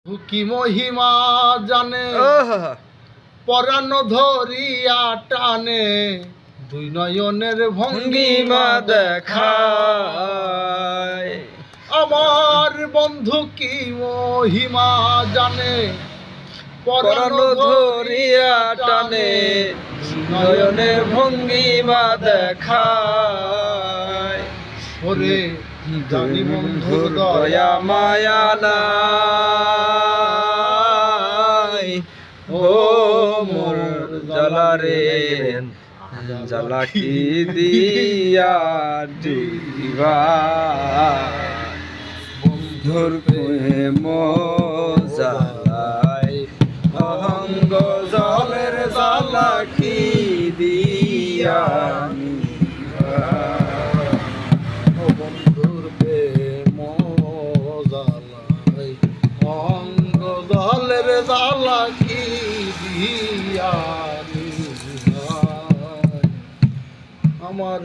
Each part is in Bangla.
কি মহিমা জানে পরাণ ধরিয়া টানে দুই নয়নের ভঙ্গিমা দেখায়। আমার বন্ধু কি মহিমা জানে পরাণ ধরিয়া টানে নয়নের ভঙ্গিমা দেখায়। ওরে জানি বন্ধুর দয়া মায়া নাই, ও মোর জ্বালা রে জ্বালা কি দিয়া দিবা। বন্ধুর প্রেম জ্বালাই অঙ্গ জলের জ্বালা কি দিয়া নিবা। বন্ধুর প্রেম জ্বালাই অঙ্গ জলের জ্বালা কি দিয়া নিবাই। আমার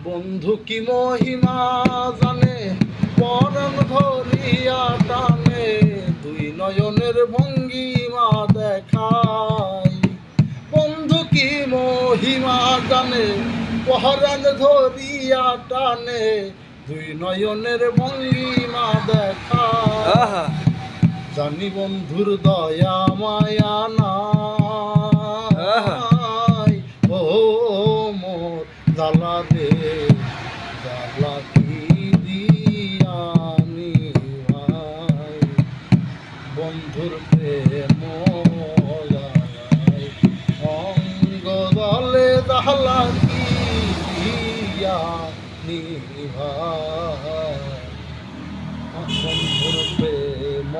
বন্ধু কি মহিমা জানে পরাণ ধরিয়া টানে দুই নয়নের ভঙ্গিমা দেখায়। বন্ধু কি মহিমা জানে পরাণ ধরিয়া টানে দুই নয়নের ভঙ্গিমা দেখায়। জানি বন্ধুর দয়া মায়া নাই, ও মোর জ্বালা রে জ্বালা কি দিয়া নিবাই। বন্ধুর প্রেম জ্বালাই অঙ্গ দলে জ্বালা কি দিয়া নিভাই। বন্ধুর প্রেম